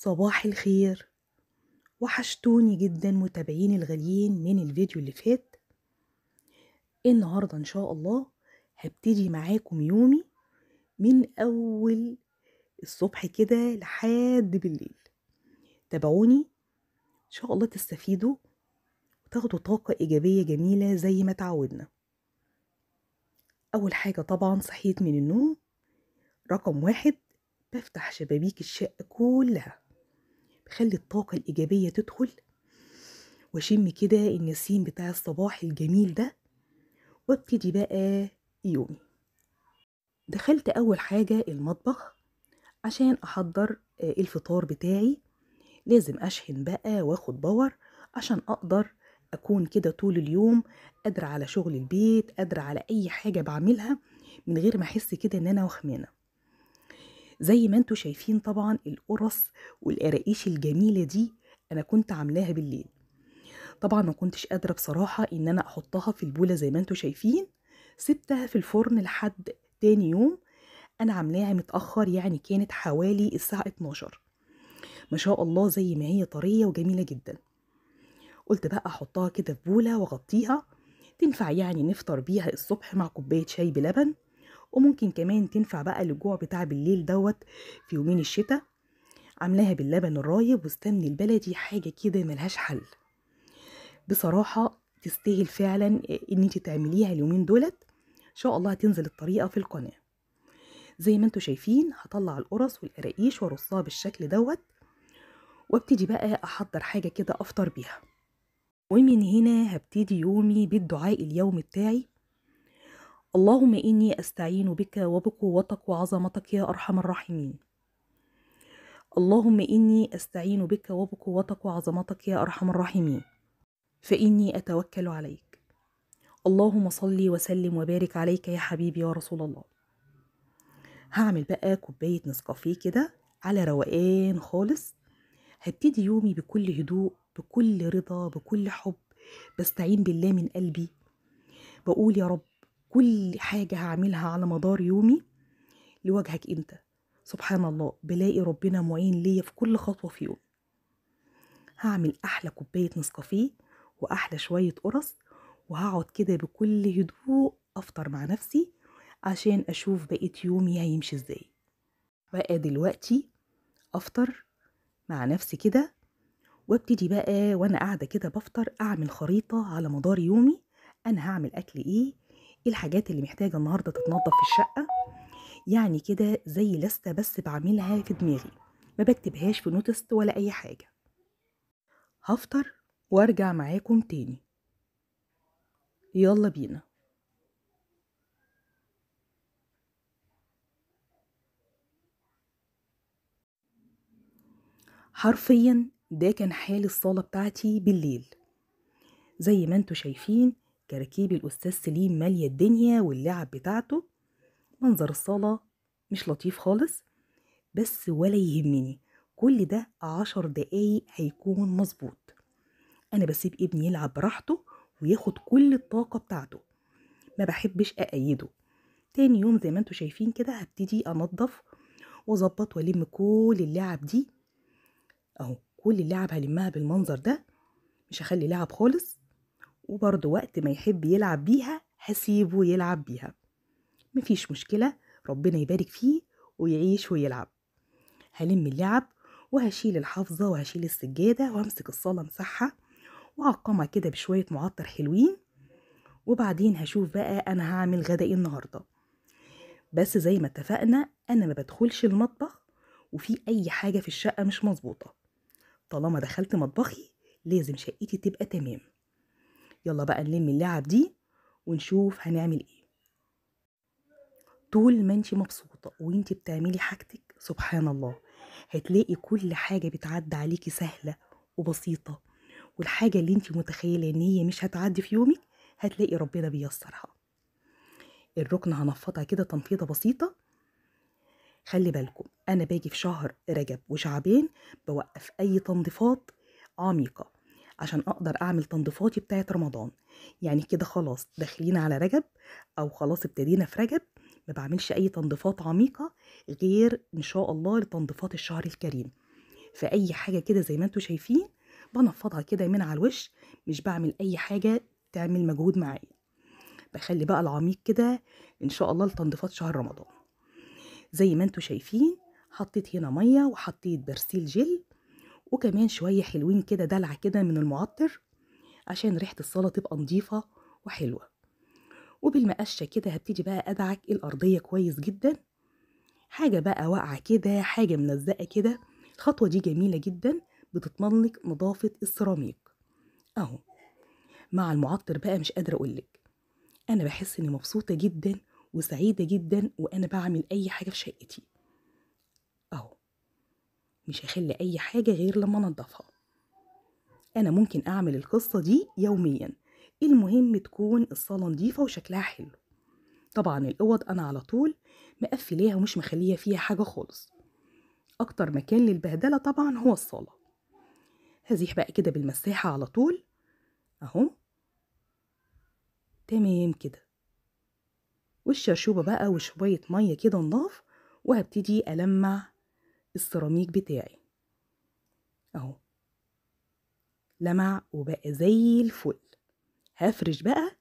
صباح الخير. وحشتوني جدا متابعين الغاليين من الفيديو اللي فات. النهاردة ان شاء الله هبتدي معاكم يومي من اول الصبح كده لحد بالليل. تابعوني ان شاء الله تستفيدوا وتاخدوا طاقة ايجابية جميلة زي ما تعودنا. اول حاجة طبعا صحيت من النوم، رقم واحد بفتح شبابيك الشقة كلها، بخلي الطاقة الإيجابية تدخل واشم كده النسيم بتاع الصباح الجميل ده، وابتدي بقى يومي. دخلت أول حاجة المطبخ عشان أحضر الفطار بتاعي. لازم أشحن بقى واخد باور عشان أقدر أكون كده طول اليوم قادرة على شغل البيت، قادرة على أي حاجة بعملها من غير ما أحس كده إن أنا وخمانة. زي ما انتوا شايفين طبعا القرص والقراقيش الجميلة دي أنا كنت عاملاها بالليل. طبعا ما كنتش قادرة بصراحة إن أنا أحطها في البولة زي ما انتوا شايفين، سبتها في الفرن لحد تاني يوم. أنا عاملاها متأخر، يعني كانت حوالي الساعة 12. ما شاء الله زي ما هي طرية وجميلة جدا. قلت بقى أحطها كده في بولة وأغطيها، تنفع يعني نفطر بيها الصبح مع كوباية شاي بلبن، وممكن كمان تنفع بقى للجوع بتاع بالليل دوت في يومين الشتاء. عاملاها باللبن الرايب والسمن البلدي، حاجة كده ملهاش حل بصراحة. تستاهل فعلا ان انت تعمليها اليومين دولت. ان شاء الله هتنزل الطريقة في القناة. زي ما انتوا شايفين هطلع القرص والقراقيش وارصها بالشكل دوت، وابتدي بقى احضر حاجة كده افطر بيها. ومن هنا هبتدي يومي بالدعاء اليومي بتاعي. اللهم اني استعين بك وبقوتك وعظمتك يا ارحم الراحمين. اللهم اني استعين بك وبقوتك وعظمتك يا ارحم الراحمين، فاني اتوكل عليك. اللهم صل وسلم وبارك عليك يا حبيبي يا رسول الله. هعمل بقى كوباية نسكافيه كده على روقان خالص. هبتدي يومي بكل هدوء، بكل رضا، بكل حب. بستعين بالله من قلبي، بقول يا رب كل حاجة هعملها على مدار يومي لوجهك انت. سبحان الله، بلاقي ربنا معين ليا في كل خطوة في يوم. هعمل أحلى كوباية نسكافيه وأحلى شوية قرص، وهقعد كده بكل هدوء أفطر مع نفسي عشان أشوف بقية يومي هيمشي ازاي. بقى دلوقتي أفطر مع نفسي كده، وابتدي بقى وانا قاعده كده بفطر اعمل خريطه على مدار يومي. انا هعمل اكل ايه الحاجات اللي محتاجه النهارده تتنظف في الشقه. يعني كده زي لستة بس بعملها في دماغي، ما بكتبهاش في نوتست ولا اي حاجه. هفطر وارجع معاكم تاني. يلا بينا. حرفيا ده كان حال الصاله بتاعتي بالليل. زي ما انتوا شايفين كراكيب الاستاذ سليم ماليه الدنيا واللعب بتاعته. منظر الصالة مش لطيف خالص، بس ولا يهمني. كل ده 10 دقايق هيكون مظبوط. أنا بسيب ابني يلعب براحته وياخد كل الطاقة بتاعته، ما بحبش أأيده. تاني يوم زي ما انتوا شايفين كده هبتدي أنظف وأظبط وألم كل اللعب دي. أهو كل اللعب هلمها بالمنظر ده، مش هخلي لعب خالص. وبرضه وقت ما يحب يلعب بيها هسيبه يلعب بيها، مفيش مشكلة. ربنا يبارك فيه ويعيش ويلعب. هلم اللعب وهشيل الحافظة وهشيل السجادة وهمسك الصالة مسحها وهعقمها كده بشوية معطر حلوين. وبعدين هشوف بقى أنا هعمل غدا ايه النهاردة. بس زي ما اتفقنا أنا ما بدخلش المطبخ وفي أي حاجة في الشقة مش مظبوطة. طالما دخلت مطبخي لازم شقتي تبقى تمام. يلا بقى نلم اللعب دي ونشوف هنعمل ايه. طول ما انتي مبسوطة وانتي بتعملي حاجتك سبحان الله هتلاقي كل حاجة بتعدي عليكي سهلة وبسيطة. والحاجة اللي انتي متخيلة ان هي مش هتعدي في يومك هتلاقي ربنا بيسرها. الركن هنفضها كده تنفيضة بسيطة. خلي بالكم انا باجي في شهر رجب وشعبان بوقف اي تنظيفات عميقة عشان اقدر اعمل تنظيفاتي بتاعت رمضان. يعني كده خلاص داخلين على رجب او خلاص ابتدينا في رجب، ما بعملش اي تنظيفات عميقة غير ان شاء الله لتنظيفات الشهر الكريم. في اي حاجه كده زي ما انتوا شايفين، بنفضها كده من على الوش، مش بعمل اي حاجه تعمل مجهود معايا. بخلي بقى العميق كده ان شاء الله لتنظيفات شهر رمضان. زي ما انتوا شايفين حطيت هنا ميه وحطيت برسيل جل، وكمان شويه حلوين كده دلع كده من المعطر عشان ريحه الصلاه تبقى نظيفه وحلوه. وبالمقشه كده هبتدي بقى ادعك الارضيه كويس جدا. حاجه بقى واقعه كده، حاجه ملزقه كده، الخطوه دي جميله جدا، بتضمن لك نظافه السيراميك. اهو مع المعطر بقى مش قادره اقولك، انا بحس اني مبسوطه جدا وسعيده جدا وانا بعمل اي حاجه في شقتي. اهو مش هخلي اي حاجه غير لما انضفها. انا ممكن اعمل القصه دي يوميا، المهم تكون الصاله نظيفه وشكلها حلو. طبعا الاوض انا على طول مقفلاها ومش مخليه فيها حاجه خالص. اكتر مكان للبهدله طبعا هو الصاله. هزيح بقى كده بالمساحه على طول. اهو تمام كده، والشرشوبه بقى وشويه ميه كده نضاف، وهبتدي ألمع السيراميك بتاعي. اهو لمع وبقى زي الفل. هفرش بقى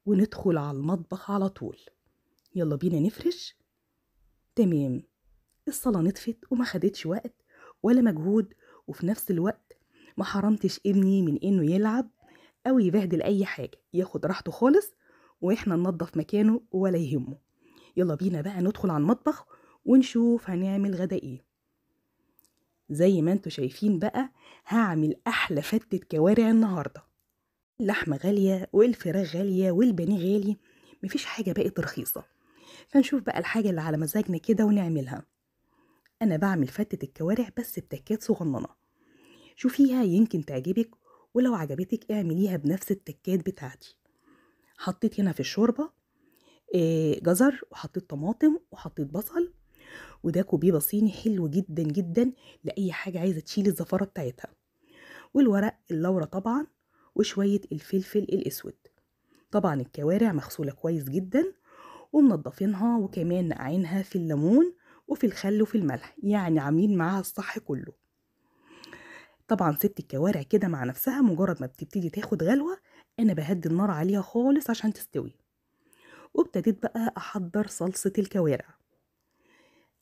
وندخل على المطبخ على طول. يلا بينا نفرش. تمام، الصلاة نطفت وما خدتش وقت ولا مجهود، وفي نفس الوقت ما حرمتش ابني من انه يلعب او يبهدل اي حاجة، ياخد راحته خالص واحنا ننظف مكانه ولا يهمه. يلا بينا بقى ندخل على المطبخ ونشوف هنعمل غدا ايه. زي ما انتوا شايفين بقى هعمل احلى فتة كوارع النهاردة. اللحمة غالية والفراخ غالية والبانيه غالي، مفيش حاجة بقت رخيصة، فنشوف بقى الحاجة اللي على مزاجنا كده ونعملها. أنا بعمل فتة الكوارع بس بتكات صغننة، شوفيها يمكن تعجبك، ولو عجبتك اعمليها بنفس التكات بتاعتي. حطيت هنا في الشوربة جزر، وحطيت طماطم، وحطيت بصل، وده كوبيبة صيني حلو جدا جدا لأي حاجة عايزة تشيل الزفارة بتاعتها، والورق اللورة طبعا، وشوية الفلفل الأسود. طبعا الكوارع مغسولة كويس جدا ومنضفينها، وكمان نقعينها في الليمون وفي الخل وفي الملح، يعني عاملين معاها الصح كله. طبعا سبت الكوارع كده مع نفسها، مجرد ما بتبتدي تاخد غلوة انا بهدي النار عليها خالص عشان تستوي. وابتديت بقى احضر صلصة الكوارع.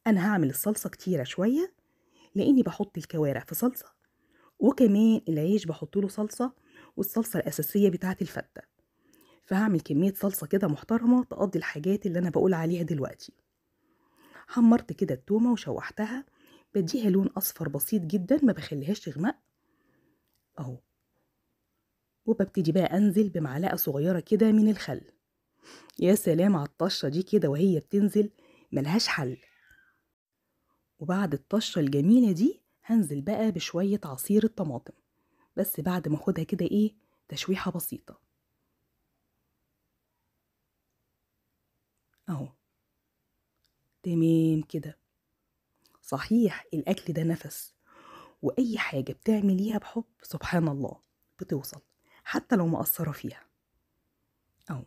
انا هعمل الصلصة كتيرة شوية لاني بحط الكوارع في صلصة، وكمان العيش بحط له صلصة، والصلصة الاساسية بتاعة الفتة. فهعمل كمية صلصة كده محترمة تقضي الحاجات اللي انا بقول عليها دلوقتي. حمرت كده التومة وشوحتها، بديها لون اصفر بسيط جدا، ما بخليهاش تغمق. اهو وببتدي بقى انزل بمعلقة صغيرة كده من الخل. يا سلام على الطشة دي كده وهي بتنزل، ملهاش حل. وبعد الطشة الجميلة دي هنزل بقى بشوية عصير الطماطم، بس بعد ما اخدها كده ايه تشويحة بسيطة. اهو تمام كده. صحيح الاكل ده نفس، واي حاجة بتعمليها بحب سبحان الله بتوصل، حتى لو مقصرة فيها. اهو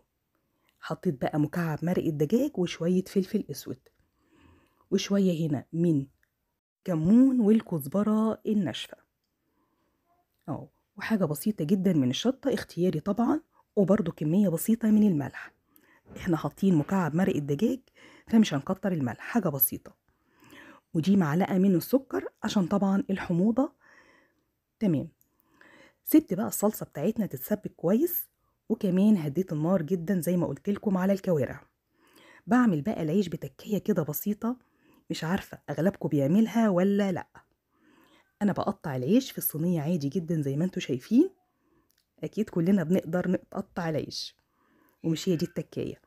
حطيت بقى مكعب مرق الدجاج وشوية فلفل اسود، وشوية هنا من كمون والكزبرة الناشفة. اهو وحاجة بسيطة جدا من الشطة اختياري طبعا، وبرده كمية بسيطة من الملح. احنا حاطين مكعب مرق الدجاج فمش هنكتر الملح، حاجة بسيطة. ودي معلقة من السكر عشان طبعا الحموضة. تمام، سبت بقى الصلصة بتاعتنا تتسبك كويس، وكمان هديت النار جدا زي ما قلت لكم على الكوارع. بعمل بقى العيش بتكية كده بسيطة، مش عارفة اغلبكم بيعملها ولا لا. انا بقطع العيش في الصينية عادي جدا زي ما انتوا شايفين، اكيد كلنا بنقدر نقطع العيش، ومش هي دي التكاية.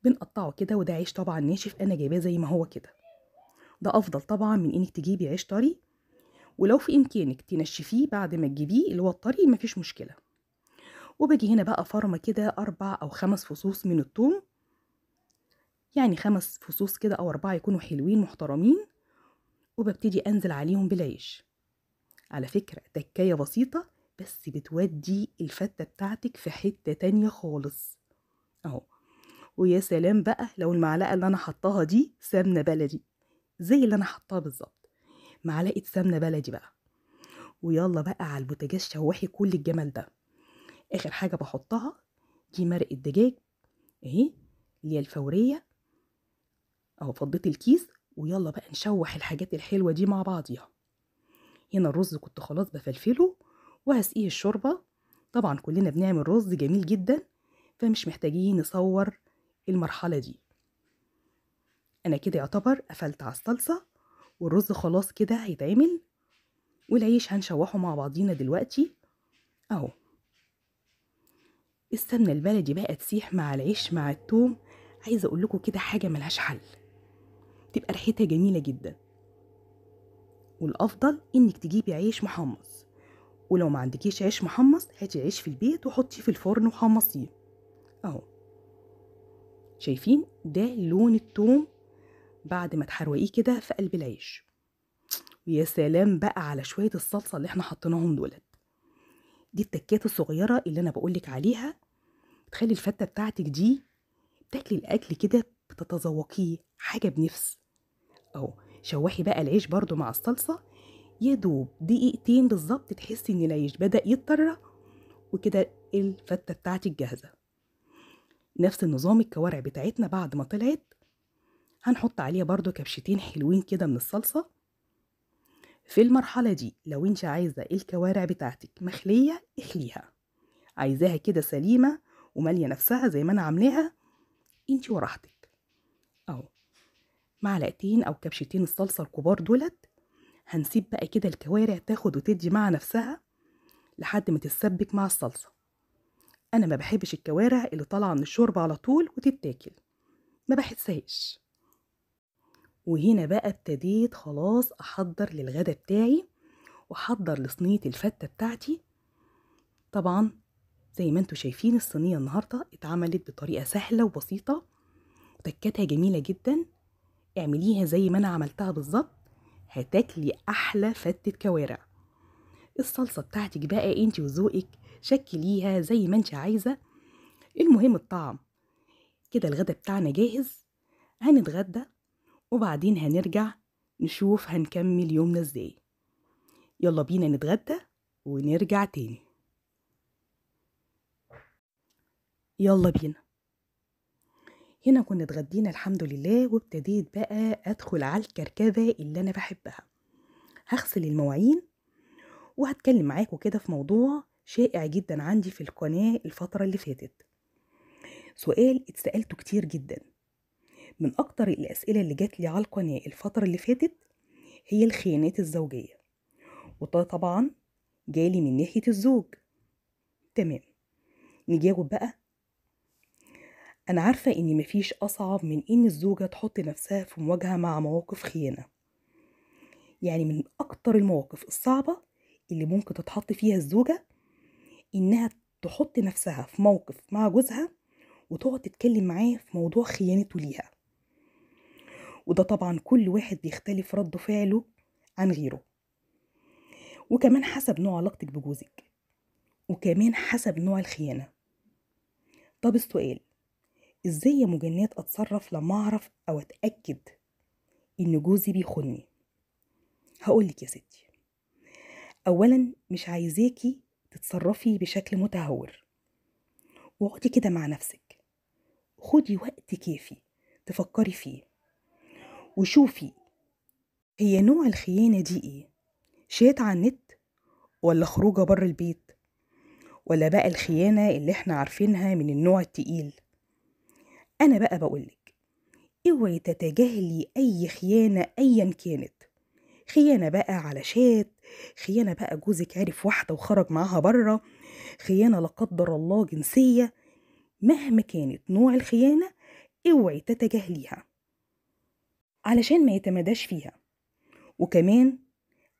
بنقطعه كده، وده عيش طبعا ناشف انا جايباه زي ما هو كده. ده افضل طبعا من انك تجيبي عيش طري، ولو في امكانك تنشفيه بعد ما تجيبيه اللي هو الطري مفيش مشكلة. وباجي هنا بقى فرمة كده 4 أو 5 فصوص من الثوم، يعني 5 فصوص كده أو 4 يكونوا حلوين محترمين، وببتدي أنزل عليهم بالعيش. على فكرة تكاية بسيطة بس بتودي الفتة بتاعتك في حتة تانية خالص. اهو ويا سلام بقى لو المعلقة اللي أنا حطاها دي سمنة بلدي زي اللي أنا حطاها بالظبط، معلقة سمنة بلدي بقى، ويلا بقى على البوتاجاز شوحي كل الجمال ده. اخر حاجة بحطها دي مرق الدجاج اهي، اللي هي الفورية اهو، فضيت الكيس ويلا بقى نشوح الحاجات الحلوة دي مع بعضيها. هنا الرز كنت خلاص بفلفله وهسقيه الشوربة. طبعا كلنا بنعمل رز جميل جدا، فمش محتاجين نصور المرحلة دي. انا كده يعتبر قفلت على الصلصة، والرز خلاص كده هيتعمل، والعيش هنشوحه مع بعضينا دلوقتي اهو. السمنة البلدي بقى تسيح مع العيش مع التوم، عايزة اقول لكم كده حاجة ملهاش حل، تبقى ريحتها جميلة جدا. والافضل انك تجيبي عيش محمص، ولو ما عندكيش عيش محمص هاتي عيش في البيت وحطيه في الفرن وحمصيه اهو. شايفين ده لون التوم بعد ما تحروقيه كده في قلب العيش. ويا سلام بقى على شوية الصلصة اللي احنا حطيناهم دولت. دي التكات الصغيرة اللي انا بقولك عليها تخلي الفتة بتاعتك دي تاكلي الاكل كده بتتذوقيه حاجة بنفس اهو. شوحي بقى العيش برضو مع الصلصة يدوب دقيقتين بالظبط، تحسي ان العيش بدأ يضطر، وكده الفتة بتاعتك جاهزة. نفس النظام الكوارع بتاعتنا بعد ما طلعت هنحط عليها برضو كبشتين حلوين كده من الصلصة. في المرحلة دي لو انت عايزة الكوارع بتاعتك مخلية اخليها، عايزاها كده سليمة ومالية نفسها زي ما انا عاملاها انت وراحتك اهو. معلقتين او كبشتين الصلصة الكبار دولت، هنسيب بقى كده الكوارع تاخد وتدي مع نفسها لحد ما تتسبك مع الصلصة. انا ما بحبش الكوارع اللي طالعة من الشوربة على طول وتتاكل، ما بحسهاش. وهنا بقى ابتديت خلاص احضر للغدا بتاعي، واحضر لصينية الفتة بتاعتي. طبعا زي ما انتوا شايفين الصينية النهاردة اتعملت بطريقة سهلة وبسيطة، وتكاتها جميلة جدا. اعمليها زي ما انا عملتها بالظبط، هتاكلي احلى فتة كوارع. الصلصة بتاعتك بقى انت وذوقك، شكليها زي ما انت عايزة، المهم الطعم. كده الغدا بتاعنا جاهز، هنتغدى وبعدين هنرجع نشوف هنكمل يومنا ازاي. يلا بينا نتغدى ونرجع تاني. يلا بينا. هنا كنا اتغدينا الحمد لله، وابتديت بقى ادخل على الكركبة اللي انا بحبها. هغسل المواعين وهتكلم معاكم كده في موضوع شائع جدا عندي في القناة الفترة اللي فاتت. سؤال اتسألته كتير جدا، من اكتر الاسئلة اللي جات لي على القناة الفترة اللي فاتت هي الخيانات الزوجية، وده طبعا جالي من ناحية الزوج. تمام، نجاوب بقى. أنا عارفة إن مفيش أصعب من إن الزوجة تحط نفسها في مواجهة مع مواقف خيانة. يعني من أكتر المواقف الصعبة اللي ممكن تتحط فيها الزوجة إنها تحط نفسها في موقف مع جوزها وتقعد تتكلم معاه في موضوع خيانته ليها. وده طبعا كل واحد بيختلف رد فعله عن غيره، وكمان حسب نوع علاقتك بجوزك، وكمان حسب نوع الخيانة. طب السؤال، ازاي يا مجنات اتصرف لما اعرف او اتأكد ان جوزي بيخوني؟ هقولك يا ستي، اولا مش عايزاكي تتصرفي بشكل متهور، واقعدي كده مع نفسك، خدي وقت كافي تفكري فيه، وشوفي هي نوع الخيانة دي ايه، شات على النت ولا خروجه بره البيت، ولا بقى الخيانة اللي احنا عارفينها من النوع التقيل. انا بقى بقولك اوعي تتجاهلي اي خيانة ايا كانت، خيانة بقى على شات، خيانة بقى جوزك عرف واحدة وخرج معاها بره، خيانة لا قدر الله جنسية، مهما كانت نوع الخيانة اوعي تتجاهليها علشان ما يتمداش فيها. وكمان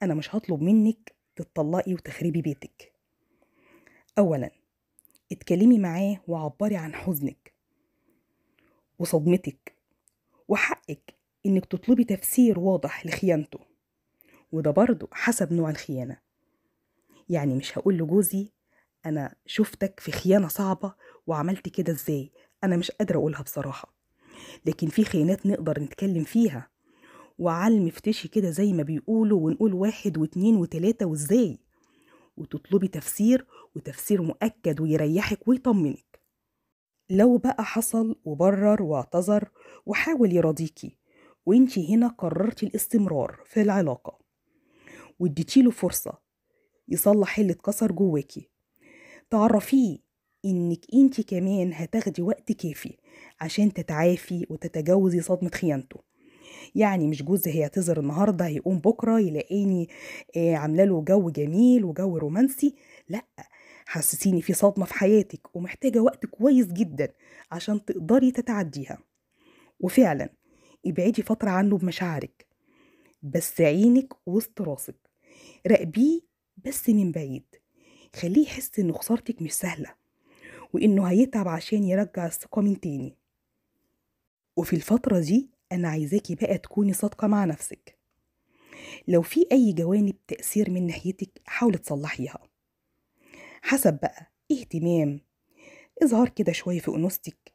انا مش هطلب منك تتطلقي وتخربي بيتك. اولا اتكلمي معاه وعبري عن حزنك وصدمتك، وحقك انك تطلبي تفسير واضح لخيانته، وده برضو حسب نوع الخيانة. يعني مش هقول لجوزي انا شفتك في خيانة صعبة وعملت كده ازاي، انا مش قادرة اقولها بصراحة، لكن في خيانات نقدر نتكلم فيها وعلى المفتشي كده زي ما بيقولوا، ونقول 1 و2 و3 وإزاي، وتطلبي تفسير، وتفسير مؤكد ويريحك ويطمنك. لو بقى حصل وبرر واعتذر وحاول يراضيكي، وانتي هنا قررتي الاستمرار في العلاقة واديتيله فرصة يصلح اللي اتكسر جواكي، تعرفيه انك انتي كمان هتاخدي وقت كافي عشان تتعافي وتتجاوزي صدمة خيانته. يعني مش جوزي هيعتذر النهارده هيقوم بكره يلاقيني عامله له جو جميل وجو رومانسي، لا، حسسيني في صدمه في حياتك ومحتاجه وقت كويس جدا عشان تقدري تتعديها. وفعلا ابعدي فتره عنه بمشاعرك، بس عينك وسط راسك، راقبيه بس من بعيد، خليه يحس ان خسارتك مش سهله، وانه هيتعب عشان يرجع الثقه من تاني. وفي الفتره دي انا عايزاكي بقى تكوني صادقه مع نفسك، لو في أي جوانب تأثير من ناحيتك حاولي تصلحيها، حسب بقى اهتمام، إظهار كده شوية في أنوثتك،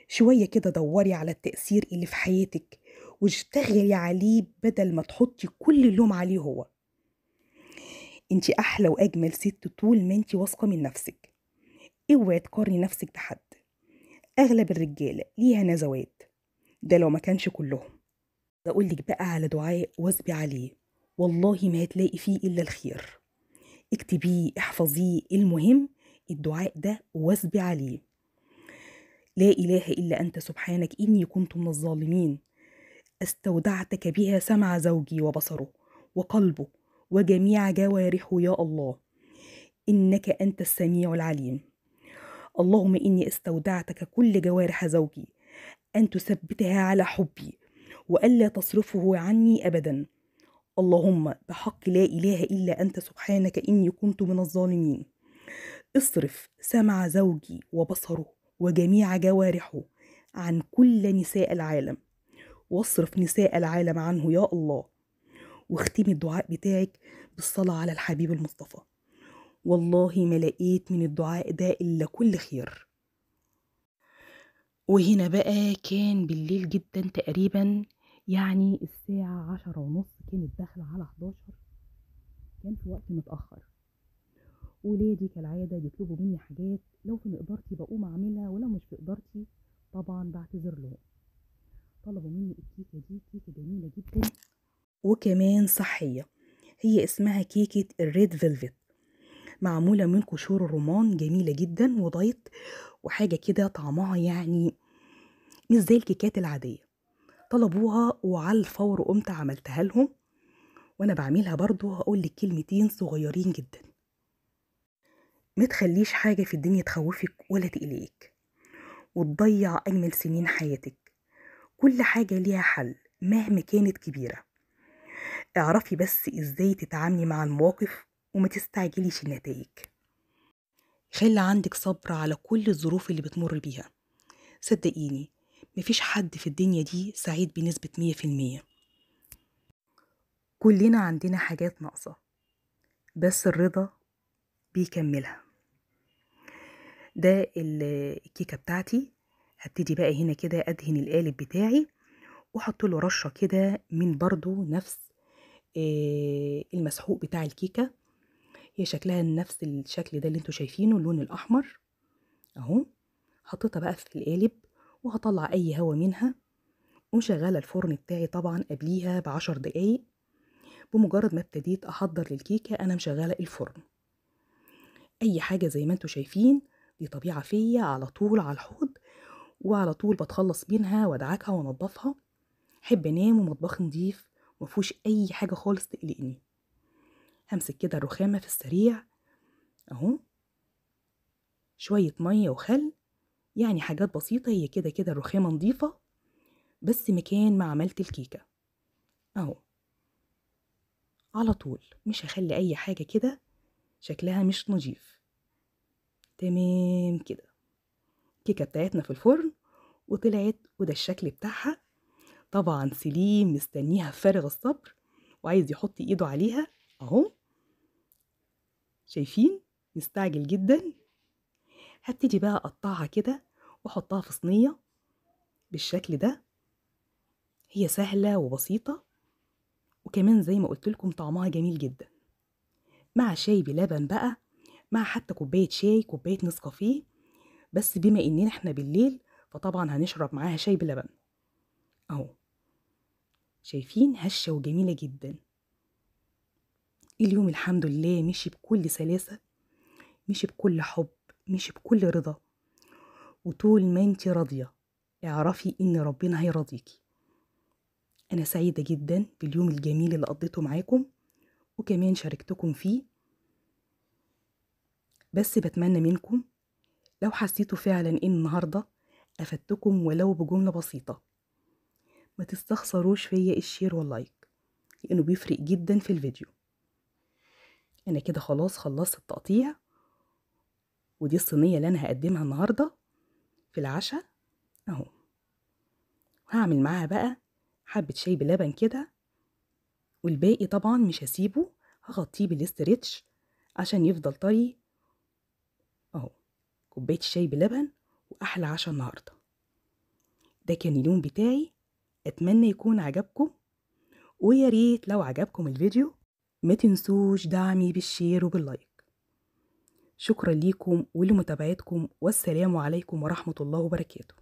شوية كده دوري على التأثير اللي في حياتك واشتغلي عليه بدل ما تحطي كل اللوم عليه هو. انتي أحلى وأجمل ست طول ما انتي واثقة من نفسك، اوعي تقارني نفسك بحد، أغلب الرجالة ليها نزوات، ده لو ما كانش كلهم. أقولك بقى على دعاء واثبي عليه، والله ما هتلاقي فيه إلا الخير، اكتبيه احفظيه، المهم الدعاء ده واثبي عليه. لا إله إلا أنت سبحانك إني كنت من الظالمين، استودعتك بها سمع زوجي وبصره وقلبه وجميع جوارحه يا الله، إنك أنت السميع العليم. اللهم إني استودعتك كل جوارح زوجي أن تثبتها على حبي وألا تصرفه عني أبدا. اللهم بحق لا إله إلا أنت سبحانك إني كنت من الظالمين، اصرف سمع زوجي وبصره وجميع جوارحه عن كل نساء العالم، واصرف نساء العالم عنه يا الله. واختمي الدعاء بتاعك بالصلاة على الحبيب المصطفى، والله ما لقيت من الدعاء ده إلا كل خير. وهنا بقى كان بالليل جدا تقريبا، يعني الساعة 10:30 كانت داخلة على 11، كان في وقت متأخر. ولادي كالعادة بيطلبوا مني حاجات، لو في مقدرتي بقوم أعملها، ولو مش في مقدرتي طبعا بعتذر لهم. طلبوا مني الكيكة دي، كيكة جميلة جدا وكمان صحية، هي اسمها كيكة الريد فيلفت، معمولة من قشور الرمان، جميلة جدا ودايت، وحاجة كده طعمها يعني مش زي الكيكات العادية. طلبوها وعلى الفور قمت عملتها لهم، وانا بعملها برضو هقولك كلمتين صغيرين جدا. ما تخليش حاجة في الدنيا تخوفك ولا تقلقك وتضيع أجمل سنين حياتك، كل حاجة ليها حل مهما كانت كبيرة، اعرفي بس ازاي تتعاملي مع المواقف وما تستعجليش النتائج. خلي عندك صبر على كل الظروف اللي بتمر بيها، صدقيني مفيش حد في الدنيا دي سعيد بنسبة 100%، كلنا عندنا حاجات ناقصة بس الرضا بيكملها. ده الكيكة بتاعتي، هبتدي بقى هنا كده ادهن القالب بتاعي واحط له رشة كده من برضو نفس المسحوق بتاع الكيكة، هي شكلها نفس الشكل ده اللي انتوا شايفينه، اللون الاحمر اهو. حطيتها بقى في القالب وهطلع اي هوا منها، ومشغله الفرن بتاعي طبعا قبليها ب10 دقايق. بمجرد ما ابتديت احضر للكيكة انا مشغله الفرن. اي حاجة زي ما انتوا شايفين دي طبيعة فيا، على طول على الحوض وعلى طول بتخلص منها وادعكها وانضفها، احب انام ومطبخي نضيف مفهوش اي حاجة خالص تقلقني. همسك كده الرخامة في السريع اهو، شوية مية وخل، يعني حاجات بسيطة، هي كده كده الرخامة نضيفة بس مكان ما عملت الكيكة اهو، على طول مش هخلي اي حاجة كده شكلها مش نظيف. تمام كده، الكيكة بتاعتنا في الفرن وطلعت، وده الشكل بتاعها. طبعا سليم مستنيها بفارغ الصبر وعايز يحط ايده عليها اهو، شايفين مستعجل جدا. هبتدي بقى اقطعها كده واحطها في صينية بالشكل ده، هي سهلة وبسيطة وكمان زي ما قلت لكم طعمها جميل جدا مع شاي بلبن بقى، مع حتى كوباية شاي، كوباية نسكافيه. بس بما اننا احنا بالليل فطبعا هنشرب معاها شاي بلبن اهو. شايفين هشة وجميلة جدا. اليوم الحمد لله مشي بكل سلاسة، مشي بكل حب، مشي بكل رضا. وطول ما انتي راضية اعرفي ان ربنا هيرضيكي. انا سعيدة جدا باليوم الجميل اللي قضيته معاكم وكمان شاركتكم فيه. بس بتمنى منكم لو حسيتوا فعلا ان النهاردة افدتكم ولو بجملة بسيطة، ما تستخسروش فيا الشير واللايك لانه بيفرق جدا في الفيديو. انا كده خلاص خلصت التقطيع، ودي الصينية اللي انا هقدمها النهاردة في العشاء اهو. هعمل معاها بقى حبة شاي بلبن كده، والباقي طبعا مش هسيبه، هغطيه بالاسترتش عشان يفضل طري اهو. كوباية شاي بلبن واحلى عشاء النهاردة. ده كان اليوم بتاعي، اتمنى يكون عجبكم، ويا ريت لو عجبكم الفيديو ما تنسوش دعمي بالشير وباللايك. شكرا ليكم ولمتابعتكم، والسلام عليكم ورحمة الله وبركاته.